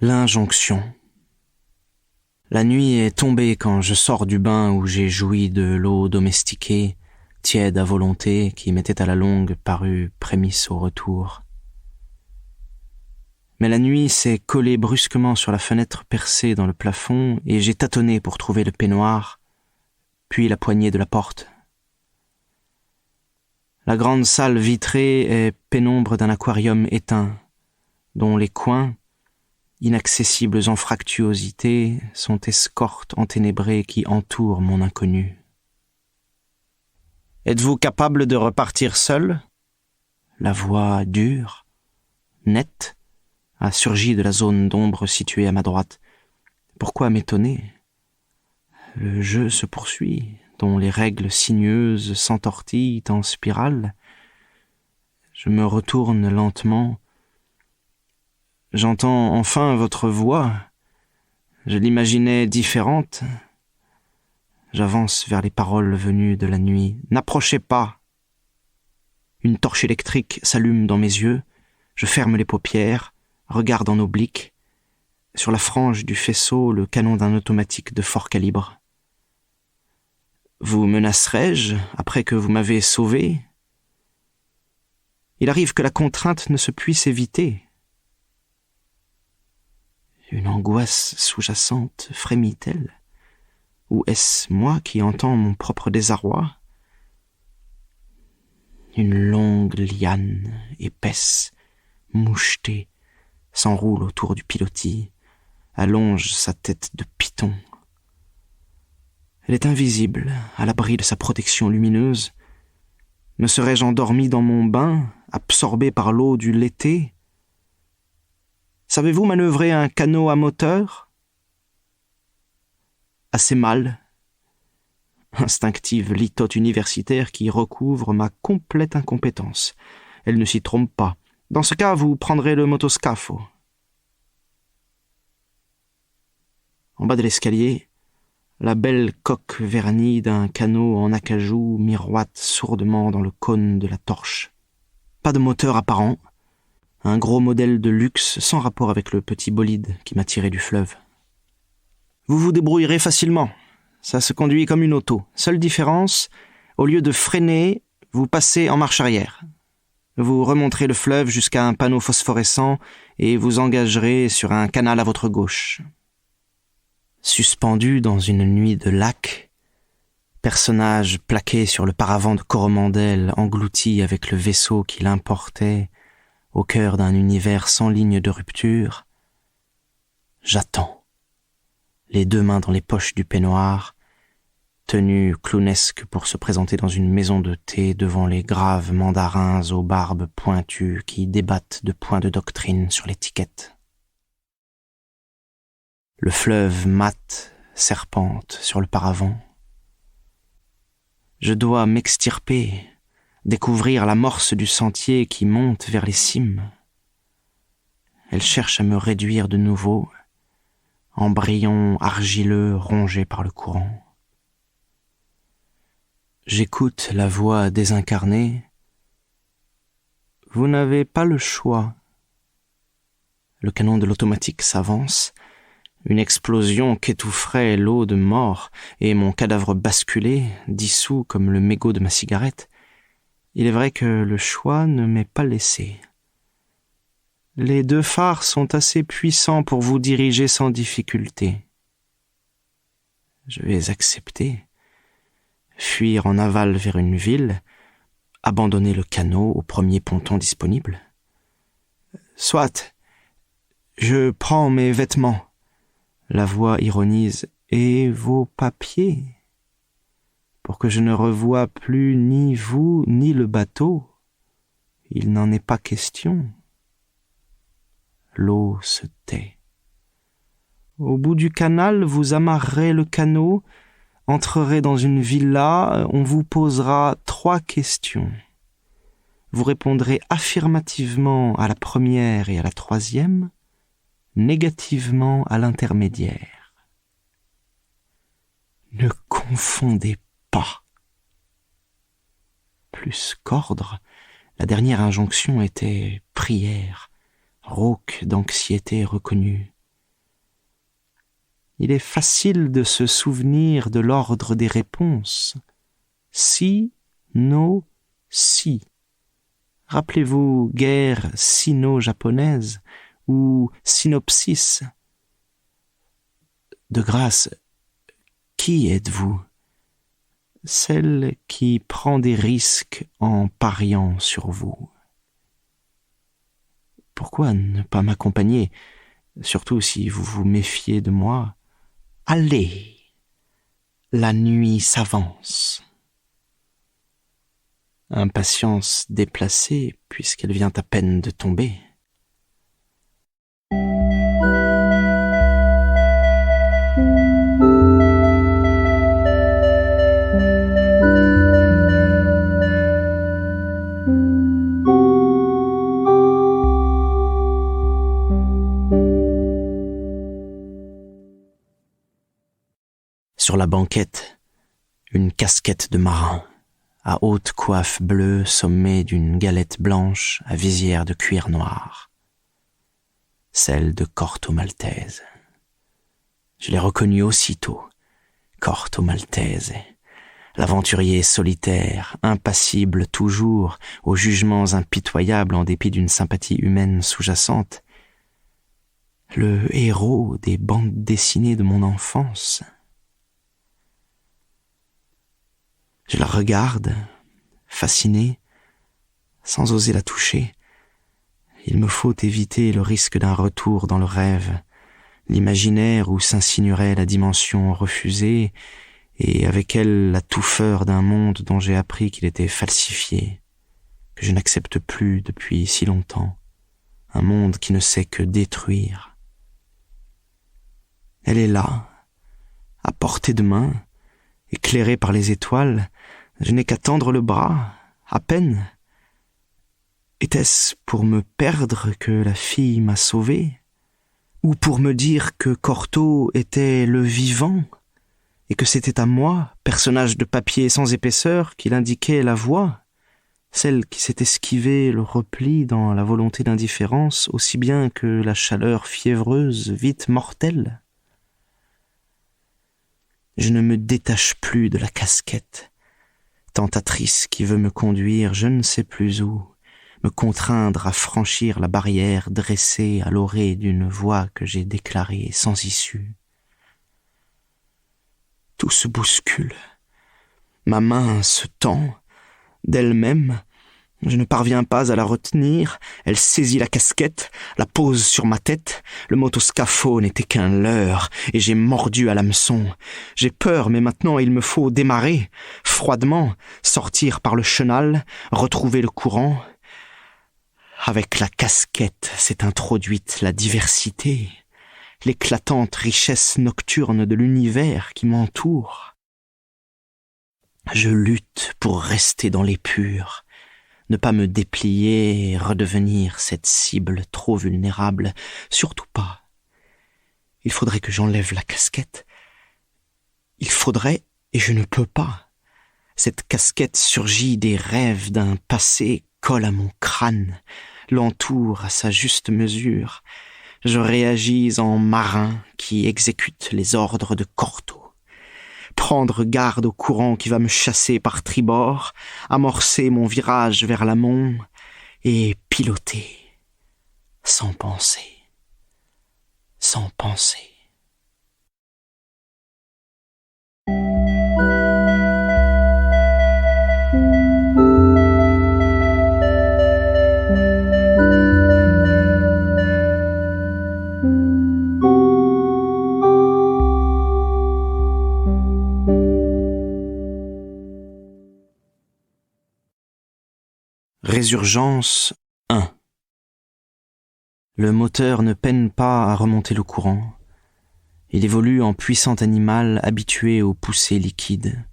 L'injonction. La nuit est tombée quand je sors du bain où j'ai joui de l'eau domestiquée, tiède à volonté, qui m'était à la longue parue prémisse au retour. Mais la nuit s'est collée brusquement sur la fenêtre percée dans le plafond et j'ai tâtonné pour trouver le peignoir, puis la poignée de la porte. La grande salle vitrée est pénombre d'un aquarium éteint, dont les coins, inaccessibles anfractuosités, sont escortes enténébrées qui entourent mon inconnu. « Êtes-vous capable de repartir seul ?» La voix dure, nette, a surgi de la zone d'ombre située à ma droite. Pourquoi m'étonner ? Le jeu se poursuit, dont les règles sinueuses s'entortillent en spirale. Je me retourne lentement. J'entends enfin votre voix. Je l'imaginais différente. J'avance vers les paroles venues de la nuit. « N'approchez pas !» Une torche électrique s'allume dans mes yeux. Je ferme les paupières, regarde en oblique. Sur la frange du faisceau, le canon d'un automatique de fort calibre. « Vous menacerai-je après que vous m'avez sauvé ? Il arrive que la contrainte ne se puisse éviter. » Une angoisse sous-jacente frémit-elle ? Ou est-ce moi qui entends mon propre désarroi ? Une longue liane épaisse, mouchetée, s'enroule autour du pilotis, allonge sa tête de python. Elle est invisible, à l'abri de sa protection lumineuse. Me serais-je endormi dans mon bain, absorbé par l'eau du l'été ? Savez-vous manœuvrer un canot à moteur ? Assez mal. Instinctive litote universitaire qui recouvre ma complète incompétence. Elle ne s'y trompe pas. Dans ce cas, vous prendrez le motoscafo. En bas de l'escalier, la belle coque vernie d'un canot en acajou miroite sourdement dans le cône de la torche. Pas de moteur apparent. Un gros modèle de luxe sans rapport avec le petit bolide qui m'a tiré du fleuve. Vous vous débrouillerez facilement. Ça se conduit comme une auto. Seule différence, au lieu de freiner, vous passez en marche arrière. Vous remonterez le fleuve jusqu'à un panneau phosphorescent et vous engagerez sur un canal à votre gauche. Suspendu dans une nuit de lac, personnage plaqué sur le paravent de Coromandel englouti avec le vaisseau qui l'importait au cœur d'un univers sans ligne de rupture, j'attends, les deux mains dans les poches du peignoir, tenue clownesque pour se présenter dans une maison de thé devant les graves mandarins aux barbes pointues qui débattent de points de doctrine sur l'étiquette. Le fleuve mat serpente sur le paravent. Je dois m'extirper, découvrir l'amorce du sentier qui monte vers les cimes. Elle cherche à me réduire de nouveau, embryon argileux rongé par le courant. J'écoute la voix désincarnée. Vous n'avez pas le choix. Le canon de l'automatique s'avance. Une explosion qu'étoufferait l'eau de mort et mon cadavre basculé, dissous comme le mégot de ma cigarette. Il est vrai que le choix ne m'est pas laissé. Les deux phares sont assez puissants pour vous diriger sans difficulté. Je vais accepter, fuir en aval vers une ville, abandonner le canot au premier ponton disponible. Soit, je prends mes vêtements. La voix ironise. Et vos papiers ? Pour que je ne revoie plus ni vous ni le bateau. Il n'en est pas question. L'eau se tait. Au bout du canal, vous amarrerez le canot, entrerez dans une villa, on vous posera 3 questions. Vous répondrez affirmativement à la première et à la troisième, négativement à l'intermédiaire. Ne confondez pas. Plus qu'ordre, la dernière injonction était prière, rauque d'anxiété reconnue. il est facile de se souvenir de l'ordre des réponses. Si, no, si. Rappelez-vous guerre sino-japonaise ou synopsis. De grâce, qui êtes-vous? Celle qui prend des risques en pariant sur vous. Pourquoi ne pas m'accompagner, surtout si vous vous méfiez de moi? Allez, la nuit s'avance. Impatience déplacée, puisqu'elle vient à peine de tomber. Sur la banquette, une casquette de marin, à haute coiffe bleue sommée d'une galette blanche à visière de cuir noir. Celle de Corto Maltese. Je l'ai reconnue aussitôt. Corto Maltese, l'aventurier solitaire, impassible toujours, aux jugements impitoyables en dépit d'une sympathie humaine sous-jacente. Le héros des bandes dessinées de mon enfance. Je la regarde, fasciné, sans oser la toucher. Il me faut éviter le risque d'un retour dans le rêve, l'imaginaire où s'insinuerait la dimension refusée, et avec elle la touffeur d'un monde dont j'ai appris qu'il était falsifié, que je n'accepte plus depuis si longtemps, un monde qui ne sait que détruire. Elle est là, à portée de main, éclairée par les étoiles, je n'ai qu'à tendre le bras, à peine. Était-ce pour me perdre que la fille m'a sauvé? Ou pour me dire que Corto était le vivant, et que c'était à moi, personnage de papier sans épaisseur, qu'il indiquait la voie, celle qui s'est esquivée le repli dans la volonté d'indifférence, aussi bien que la chaleur fiévreuse, vite mortelle? Je ne me détache plus de la casquette, tentatrice qui veut me conduire je ne sais plus où, me contraindre à franchir la barrière dressée à l'orée d'une voie que j'ai déclarée sans issue. Tout se bouscule. Ma main se tend d'elle-même. Je ne parviens pas à la retenir. Elle saisit la casquette, la pose sur ma tête. Le motoscapho n'était qu'un leurre, et j'ai mordu à l'hameçon. J'ai peur, mais maintenant il me faut démarrer, froidement, sortir par le chenal, retrouver le courant. Avec la casquette s'est introduite la diversité, l'éclatante richesse nocturne de l'univers qui m'entoure. Je lutte pour rester dans les purs, ne pas me déplier et redevenir cette cible trop vulnérable, surtout pas. Il faudrait que j'enlève la casquette. Il faudrait, et je ne peux pas. Cette casquette surgit des rêves d'un passé, colle à mon crâne, l'entoure à sa juste mesure. Je réagis en marin qui exécute les ordres de Corto. Prendre garde au courant qui va me chasser par tribord, amorcer mon virage vers l'amont et piloter, sans penser, sans penser. Résurgence 1. Le moteur ne peine pas à remonter le courant. Il évolue en puissant animal habitué aux poussées liquides,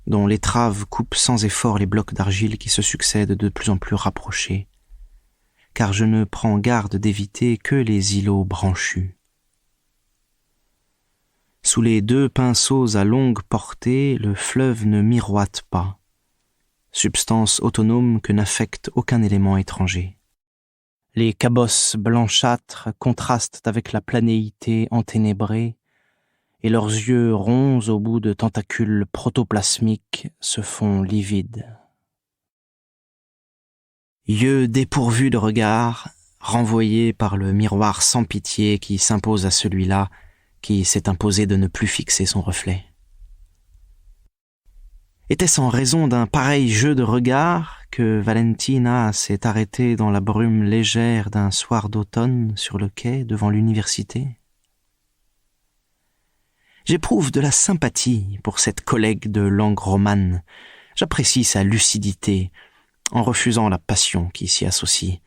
dont l'étrave coupe sans effort les blocs d'argile qui se succèdent de plus en plus rapprochés, car je ne prends garde d'éviter que les îlots branchus. Sous les 2 pinceaux à longue portée, le fleuve ne miroite pas, substance autonome que n'affecte aucun élément étranger. Les cabosses blanchâtres contrastent avec la planéité enténébrée, et leurs yeux ronds au bout de tentacules protoplasmiques se font livides. Yeux dépourvus de regard, renvoyés par le miroir sans pitié qui s'impose à celui-là qui s'est imposé de ne plus fixer son reflet. Était-ce en raison d'un pareil jeu de regard que Valentina s'est arrêtée dans la brume légère d'un soir d'automne sur le quai devant l'université? J'éprouve de la sympathie pour cette collègue de langue romane. J'apprécie sa lucidité, en refusant la passion qui s'y associe.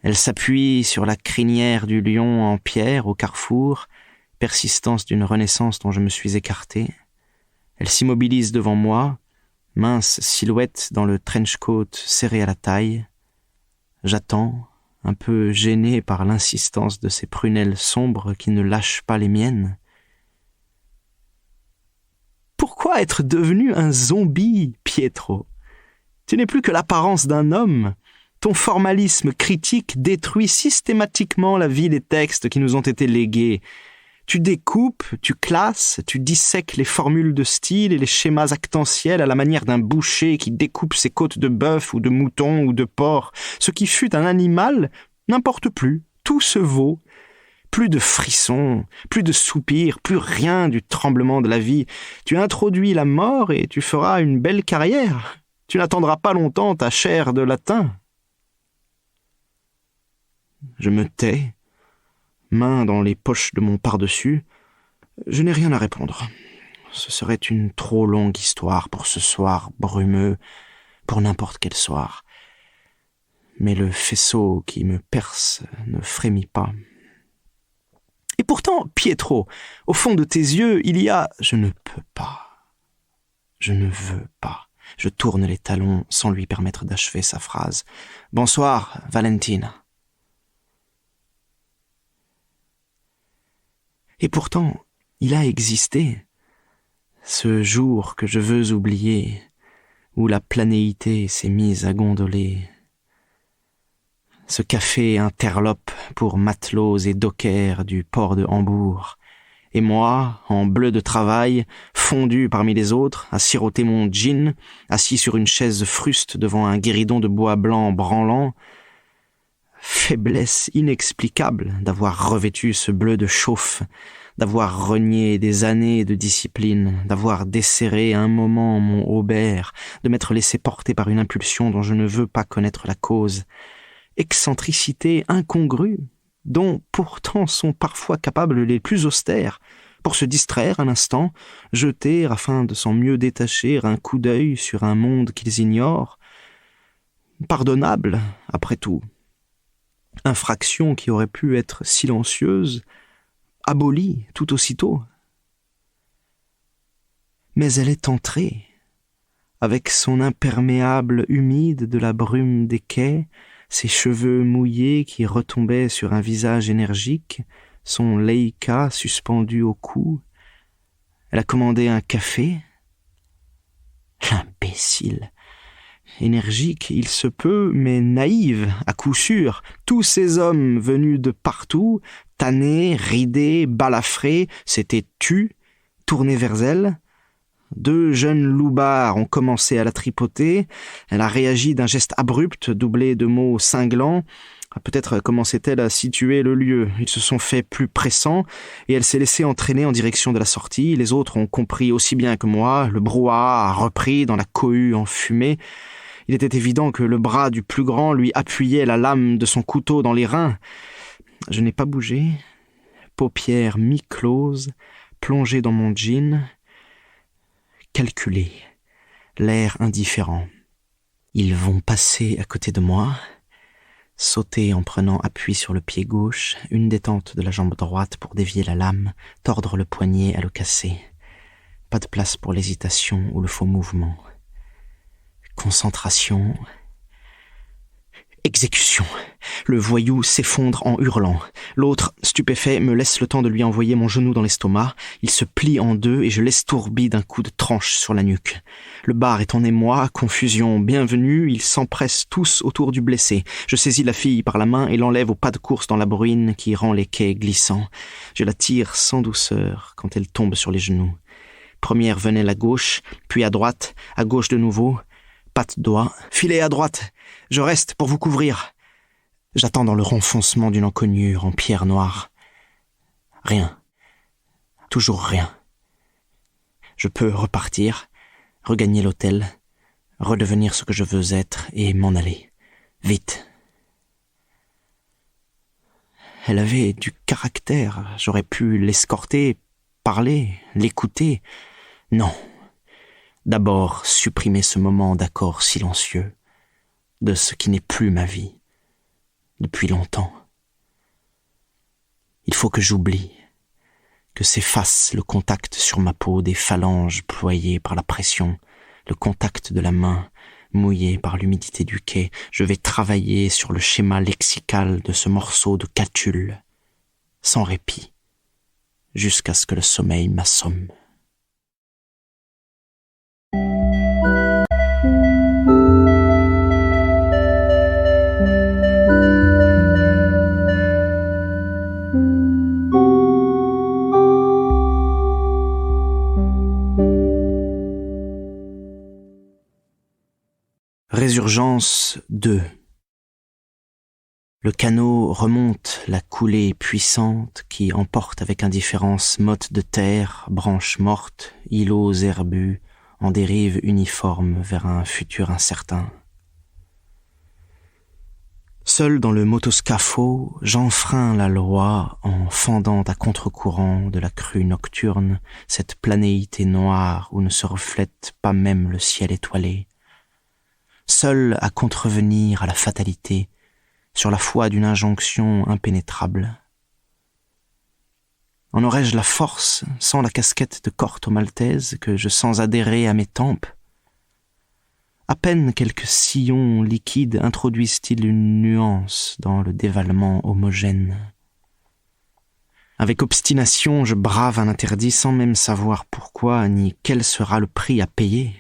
Elle s'appuie sur la crinière du lion en pierre au carrefour, persistance d'une renaissance dont je me suis écarté. Elle s'immobilise devant moi, mince silhouette dans le trench-coat serré à la taille. J'attends, un peu gêné par l'insistance de ses prunelles sombres qui ne lâchent pas les miennes. Pourquoi être devenu un zombie, Pietro? Tu n'es plus que l'apparence d'un homme. Ton formalisme critique détruit systématiquement la vie des textes qui nous ont été légués. Tu découpes, tu classes, tu dissèques les formules de style et les schémas actentiels à la manière d'un boucher qui découpe ses côtes de bœuf ou de mouton ou de porc. Ce qui fut un animal n'importe plus, tout se vaut. Plus de frissons, plus de soupirs, plus rien du tremblement de la vie. Tu introduis la mort et tu feras une belle carrière. Tu n'attendras pas longtemps ta chaire de latin. Je me tais, main dans les poches de mon pardessus. Je n'ai rien à répondre. Ce serait une trop longue histoire pour ce soir brumeux, pour n'importe quel soir. Mais le faisceau qui me perce ne frémit pas. Et pourtant, Pietro, au fond de tes yeux, il y a... Je ne peux pas. Je ne veux pas. Je tourne les talons sans lui permettre d'achever sa phrase. « Bonsoir, Valentina. » Et pourtant, il a existé, ce jour que je veux oublier, où la planéité s'est mise à gondoler. Ce café interlope pour matelots et dockers du port de Hambourg. Et moi, en bleu de travail, fondu parmi les autres, à siroter mon gin, assis sur une chaise fruste devant un guéridon de bois blanc branlant. Faiblesse inexplicable d'avoir revêtu ce bleu de chauffe, d'avoir renié des années de discipline, d'avoir desserré un moment mon aubert, de m'être laissé porter par une impulsion dont je ne veux pas connaître la cause. Excentricité incongrue, dont pourtant sont parfois capables les plus austères, pour se distraire un instant, jeter, afin de s'en mieux détacher, un coup d'œil sur un monde qu'ils ignorent. Pardonnable, après tout. Infraction qui aurait pu être silencieuse, abolie tout aussitôt. Mais elle est entrée, avec son imperméable humide de la brume des quais, ses cheveux mouillés qui retombaient sur un visage énergique, son Leica suspendu au cou. Elle a commandé un café. L'imbécile! Énergique, il se peut, mais naïve, à coup sûr. Tous ces hommes venus de partout, tannés, ridés, balafrés, s'étaient tus, tournés vers elle. 2 jeunes loupards ont commencé à la tripoter. Elle a réagi d'un geste abrupt, doublé de mots cinglants. Peut-être commençait-elle à situer le lieu. Ils se sont fait plus pressants, et elle s'est laissée entraîner en direction de la sortie. Les autres ont compris aussi bien que moi. Le brouhaha a repris dans la cohue enfumée. Il était évident que le bras du plus grand lui appuyait la lame de son couteau dans les reins. Je n'ai pas bougé, paupières mi-closes, plongé dans mon jean, calculé, l'air indifférent. Ils vont passer à côté de moi, sauter en prenant appui sur le pied gauche, une détente de la jambe droite pour dévier la lame, tordre le poignet à le casser. Pas de place pour l'hésitation ou le faux mouvement. Concentration. Exécution. Le voyou s'effondre en hurlant. L'autre, stupéfait, me laisse le temps de lui envoyer mon genou dans l'estomac. Il se plie en deux et je l'estourdis d'un coup de tranche sur la nuque. Le bar est en émoi, confusion bienvenue, ils s'empressent tous autour du blessé. Je saisis la fille par la main et l'enlève au pas de course dans la bruine qui rend les quais glissants. Je la tire sans douceur quand elle tombe sur les genoux. Première venelle à gauche, puis à gauche de nouveau. Patte doigt, filet à droite. Je reste pour vous couvrir. J'attends dans le renfoncement d'une encoignure en pierre noire. Rien. Toujours rien. Je peux repartir, regagner l'hôtel, redevenir ce que je veux être et m'en aller. Vite. Elle avait du caractère. J'aurais pu l'escorter, parler, l'écouter. Non. D'abord, supprimer ce moment d'accord silencieux de ce qui n'est plus ma vie, depuis longtemps. Il faut que j'oublie, que s'efface le contact sur ma peau des phalanges ployées par la pression, le contact de la main mouillée par l'humidité du quai. Je vais travailler sur le schéma lexical de ce morceau de Catulle, sans répit, jusqu'à ce que le sommeil m'assomme. Résurgence 2. Le canot remonte la coulée puissante qui emporte avec indifférence mottes de terre, branches mortes, îlots herbus, en dérive uniforme vers un futur incertain. Seul dans le motoscapho, j'enfreins la loi en fendant à contre-courant de la crue nocturne cette planéité noire où ne se reflète pas même le ciel étoilé. Seul à contrevenir à la fatalité, sur la foi d'une injonction impénétrable. En aurais-je la force, sans la casquette de Corto Maltese que je sens adhérer à mes tempes? À peine quelques sillons liquides introduisent-ils une nuance dans le dévalement homogène. Avec obstination, je brave un interdit sans même savoir pourquoi ni quel sera le prix à payer.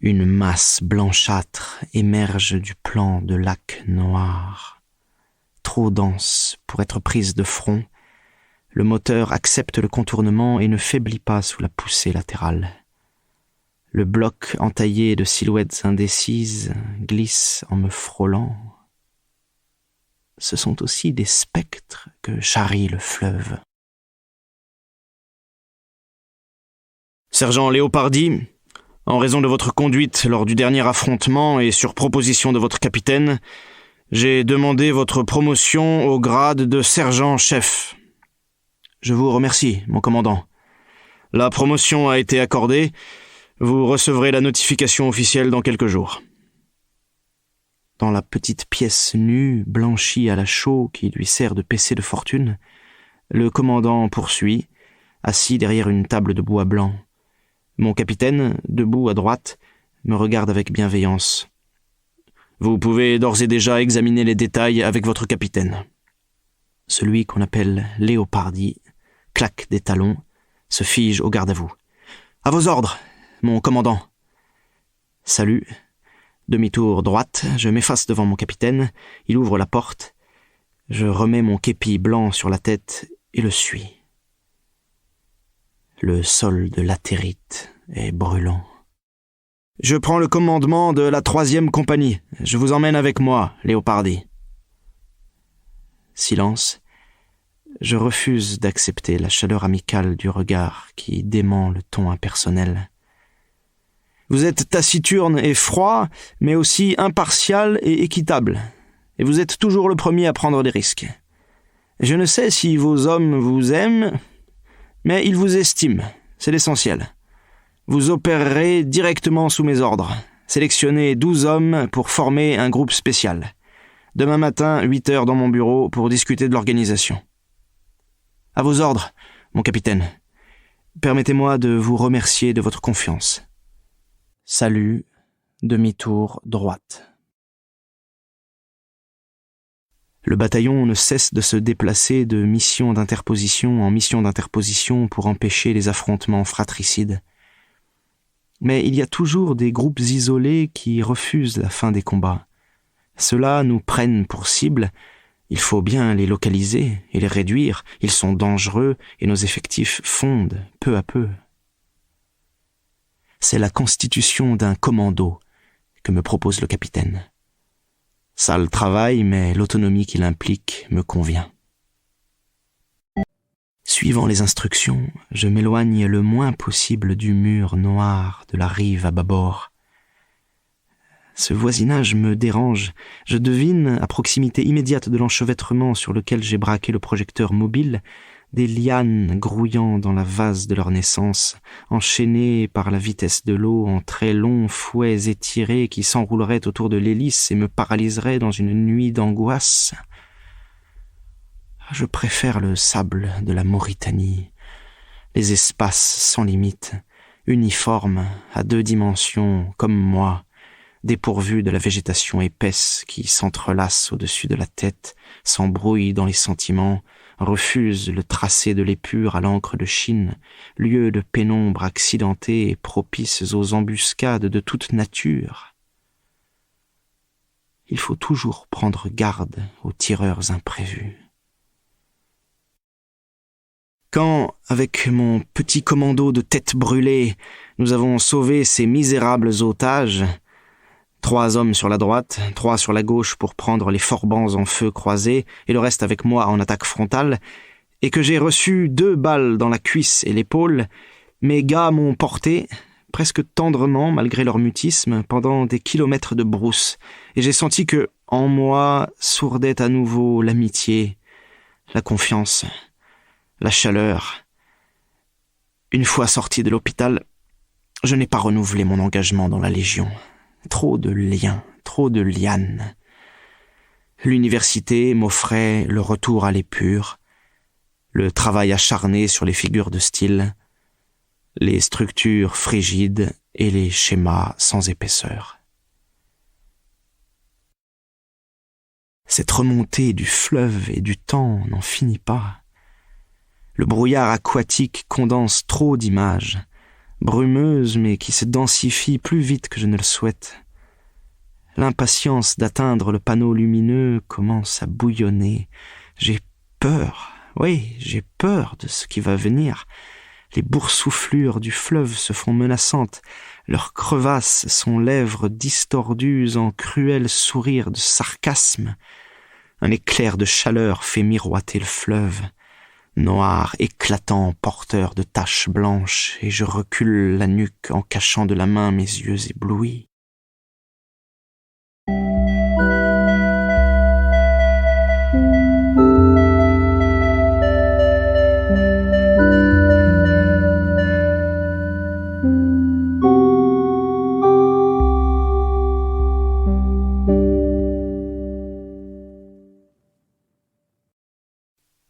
Une masse blanchâtre émerge du plan de lac noir. Trop dense pour être prise de front, le moteur accepte le contournement et ne faiblit pas sous la poussée latérale. Le bloc entaillé de silhouettes indécises glisse en me frôlant. Ce sont aussi des spectres que charrie le fleuve. Sergent Léopardi, en raison de votre conduite lors du dernier affrontement et sur proposition de votre capitaine, j'ai demandé votre promotion au grade de sergent-chef. Je vous remercie, mon commandant. La promotion a été accordée. Vous recevrez la notification officielle dans quelques jours. Dans la petite pièce nue, blanchie à la chaux qui lui sert de PC de fortune, le commandant poursuit, assis derrière une table de bois blanc. Mon capitaine, debout à droite, me regarde avec bienveillance. Vous pouvez d'ores et déjà examiner les détails avec votre capitaine. Celui qu'on appelle Léopardi claque des talons, se fige au garde à vous. À vos ordres, mon commandant. Salut. Demi-tour droite, je m'efface devant mon capitaine, il ouvre la porte, je remets mon képi blanc sur la tête et le suis. Le sol de latérite est brûlant. Je prends le commandement de la 3e compagnie. Je vous emmène avec moi, Léopardi. Silence. Je refuse d'accepter la chaleur amicale du regard qui dément le ton impersonnel. Vous êtes taciturne et froid, mais aussi impartial et équitable. Et vous êtes toujours le premier à prendre des risques. Je ne sais si vos hommes vous aiment, mais ils vous estiment, c'est l'essentiel. Vous opérerez directement sous mes ordres. Sélectionnez 12 hommes pour former un groupe spécial. Demain matin, 8 heures dans mon bureau pour discuter de l'organisation. À vos ordres, mon capitaine. Permettez-moi de vous remercier de votre confiance. Salut, demi-tour droite. Le bataillon ne cesse de se déplacer de mission d'interposition en mission d'interposition pour empêcher les affrontements fratricides. Mais il y a toujours des groupes isolés qui refusent la fin des combats. Ceux-là nous prennent pour cible, il faut bien les localiser et les réduire, ils sont dangereux et nos effectifs fondent peu à peu. C'est la constitution d'un commando que me propose le capitaine. Sale travail, mais l'autonomie qu'il implique me convient. Suivant les instructions, je m'éloigne le moins possible du mur noir de la rive à bâbord. Ce voisinage me dérange. Je devine, à proximité immédiate de l'enchevêtrement sur lequel j'ai braqué le projecteur mobile, des lianes grouillant dans la vase de leur naissance, enchaînées par la vitesse de l'eau en très longs fouets étirés qui s'enrouleraient autour de l'hélice et me paralyseraient dans une nuit d'angoisse. Je préfère le sable de la Mauritanie, les espaces sans limite, uniformes, à 2 dimensions, comme moi, dépourvus de la végétation épaisse qui s'entrelace au-dessus de la tête, s'embrouille dans les sentiments, refuse le tracé de l'épure à l'encre de Chine, lieu de pénombre accidenté et propices aux embuscades de toute nature. Il faut toujours prendre garde aux tireurs imprévus. Quand, avec mon petit commando de têtes brûlées, nous avons sauvé ces misérables otages, 3 hommes sur la droite, 3 sur la gauche pour prendre les forbans en feu croisé et le reste avec moi en attaque frontale, et que j'ai reçu 2 balles dans la cuisse et l'épaule, mes gars m'ont porté, presque tendrement malgré leur mutisme, pendant des kilomètres de brousse, et j'ai senti que, en moi, sourdait à nouveau l'amitié, la confiance, la chaleur. Une fois sorti de l'hôpital, je n'ai pas renouvelé mon engagement dans la Légion. Trop de liens, trop de lianes. L'université m'offrait le retour à l'épure, le travail acharné sur les figures de style, les structures frigides et les schémas sans épaisseur. Cette remontée du fleuve et du temps n'en finit pas. Le brouillard aquatique condense trop d'images, brumeuses mais qui se densifient plus vite que je ne le souhaite. L'impatience d'atteindre le panneau lumineux commence à bouillonner. J'ai peur, oui, j'ai peur de ce qui va venir. Les boursouflures du fleuve se font menaçantes, leurs crevasses sont lèvres distordues en cruels sourires de sarcasme. Un éclair de chaleur fait miroiter le fleuve, noir, éclatant, porteur de taches blanches, et je recule la nuque en cachant de la main mes yeux éblouis.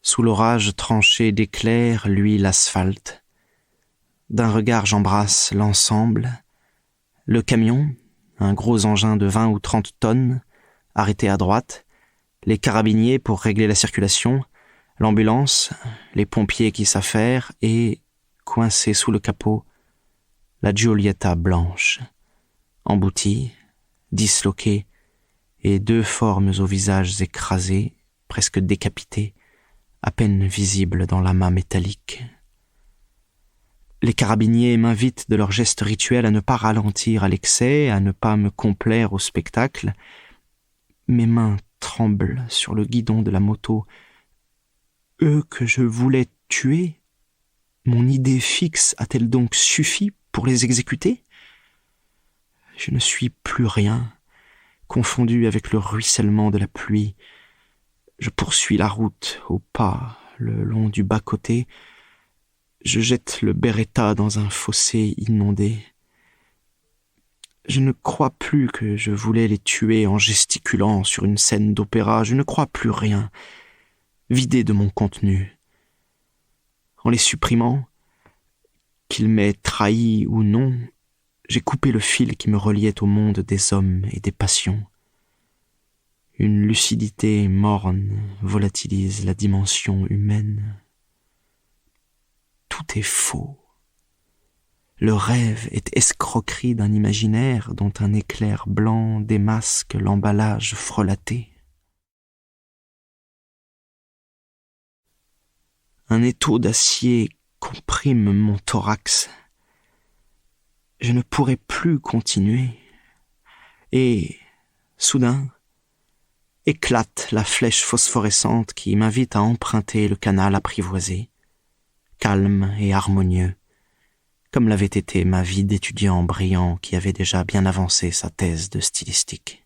Sous l'orage tranché d'éclairs luit l'asphalte. D'un regard j'embrasse l'ensemble. Le camion, un gros engin de 20 ou 30 tonnes, arrêté à droite, les carabiniers pour régler la circulation, l'ambulance, les pompiers qui s'affairent et, coincés sous le capot, la Giulietta blanche, emboutie, disloquée, et 2 formes aux visages écrasés, presque décapités, à peine visible dans l'amas métallique. Les carabiniers m'invitent de leur geste rituel à ne pas ralentir à l'excès, à ne pas me complaire au spectacle. Mes mains tremblent sur le guidon de la moto. Eux que je voulais tuer, mon idée fixe a-t-elle donc suffi pour les exécuter? Je ne suis plus rien, confondu avec le ruissellement de la pluie. Je poursuis la route au pas, le long du bas-côté. Je jette le Beretta dans un fossé inondé. Je ne crois plus que je voulais les tuer en gesticulant sur une scène d'opéra. Je ne crois plus rien, vidé de mon contenu. En les supprimant, qu'ils m'aient trahi ou non, j'ai coupé le fil qui me reliait au monde des hommes et des passions. Une lucidité morne volatilise la dimension humaine. Tout est faux. Le rêve est escroquerie d'un imaginaire dont un éclair blanc démasque l'emballage frelaté. Un étau d'acier comprime mon thorax. Je ne pourrai plus continuer. Et, soudain, éclate la flèche phosphorescente qui m'invite à emprunter le canal apprivoisé, calme et harmonieux, comme l'avait été ma vie d'étudiant brillant qui avait déjà bien avancé sa thèse de stylistique.